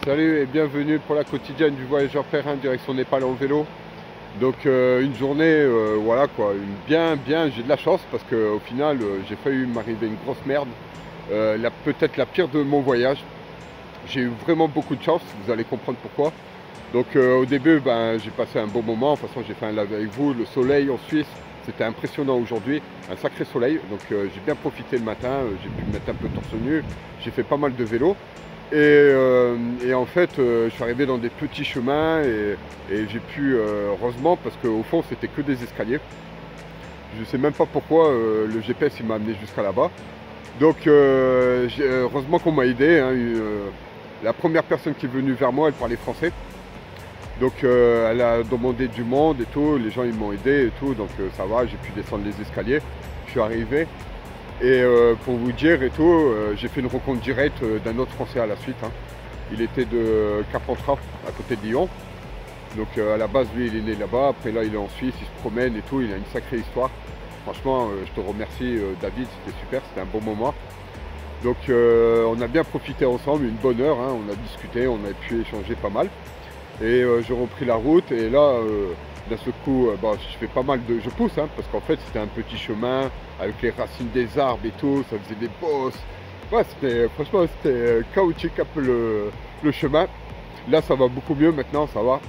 Salut et bienvenue pour la quotidienne du voyageur pèlerin direction Népal en vélo. Donc une journée, voilà quoi, bien, j'ai de la chance parce qu'au final j'ai failli m'arriver une grosse merde. Peut-être la pire de mon voyage. J'ai eu vraiment beaucoup de chance, vous allez comprendre pourquoi. Donc au début j'ai passé un bon moment, de toute façon j'ai fait un live avec vous, le soleil en Suisse, c'était impressionnant aujourd'hui, un sacré soleil. Donc j'ai bien profité le matin, j'ai pu me mettre un peu torse nu, j'ai fait pas mal de vélo. Et en fait, je suis arrivé dans des petits chemins et j'ai pu, heureusement, parce qu'au fond, c'était que des escaliers. Je ne sais même pas pourquoi le GPS il m'a amené jusqu'à là-bas. Donc, heureusement qu'on m'a aidé. Hein, la première personne qui est venue vers moi, elle parlait français. Donc, elle a demandé du monde et tout. Les gens ils m'ont aidé et tout. Donc, ça va, j'ai pu descendre les escaliers. Je suis arrivé. Et pour vous dire et tout, j'ai fait une rencontre directe d'un autre Français à la suite. Hein. Il était de Carpentras, à côté de Lyon. Donc à la base, lui, il est né là-bas. Après là, il est en Suisse, il se promène et tout. Il a une sacrée histoire. Franchement, je te remercie David, c'était super, c'était un bon moment. Donc on a bien profité ensemble, une bonne heure. Hein. On a discuté, on a pu échanger pas mal. Et j'ai repris la route et là, d'un seul coup, je fais pas mal de... Je pousse, hein, parce qu'en fait, c'était un petit chemin avec les racines des arbres et tout, ça faisait des bosses. Ouais, franchement, c'était chaotique un peu le chemin. Là, ça va beaucoup mieux maintenant, ça va,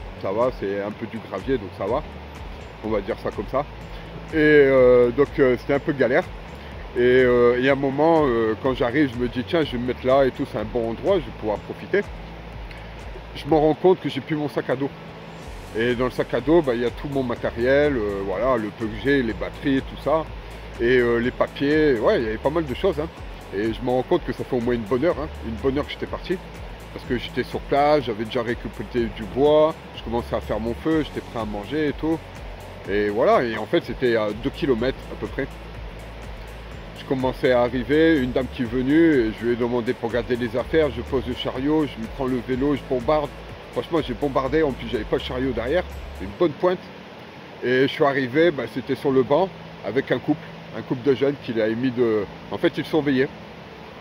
c'est un peu du gravier, donc ça va. On va dire ça comme ça. Et donc, c'était un peu galère. Et à un moment, quand j'arrive, je me dis, tiens, je vais me mettre là et tout, c'est un bon endroit, je vais pouvoir profiter. Je me rends compte que j'ai plus mon sac à dos. Et dans le sac à dos, il y a tout mon matériel, voilà, le peu que j'ai, les batteries, tout ça. Et les papiers, ouais, il y avait pas mal de choses. Hein. Et je me rends compte que ça fait au moins une bonne heure que j'étais parti. Parce que j'étais sur place, j'avais déjà récupéré du bois, je commençais à faire mon feu, j'étais prêt à manger et tout. Et voilà, et en fait c'était à 2 km à peu près. Je commençais à arriver, une dame qui est venue, et je lui ai demandé pour garder les affaires, je pose le chariot, je lui prends le vélo, je bombarde. Franchement j'ai bombardé, en plus j'avais pas le chariot derrière, une bonne pointe. Et je suis arrivé, c'était sur le banc avec un couple de jeunes qu'il a mis de... En fait il surveillait.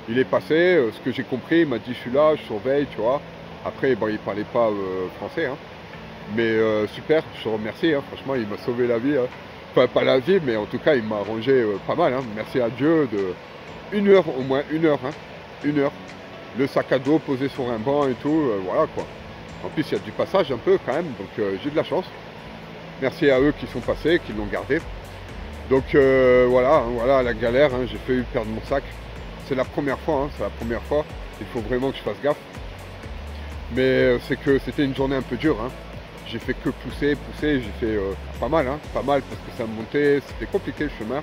Il est passé, ce que j'ai compris, il m'a dit je suis là, je surveille, tu vois. Après il parlait pas français, hein. Mais super, je te remercie, hein. Franchement il m'a sauvé la vie. Hein. Enfin pas la vie, mais en tout cas il m'a arrangé pas mal. Hein. Merci à Dieu de 1 heure au moins, 1 heure. Hein. 1 heure. Le sac à dos posé sur un banc et tout, voilà quoi. En plus il y a du passage un peu quand même, donc j'ai de la chance. Merci à eux qui sont passés, qui l'ont gardé. Donc voilà, la galère, hein, j'ai failli perdre mon sac. C'est la première fois, hein, c'est la première fois. Il faut vraiment que je fasse gaffe. Mais c'est que c'était une journée un peu dure. Hein. J'ai fait que pousser, j'ai fait pas mal, hein, pas mal parce que ça montait, c'était compliqué le chemin.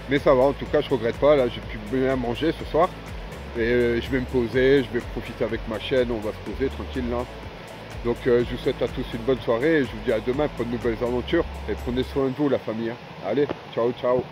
Mais ça va, en tout cas je regrette pas, là j'ai pu bien manger ce soir. Et je vais me poser, je vais profiter avec ma chaîne, on va se poser tranquille là. Donc je vous souhaite à tous une bonne soirée et je vous dis à demain pour de nouvelles aventures. Et prenez soin de vous la famille. Hein. Allez, ciao ciao.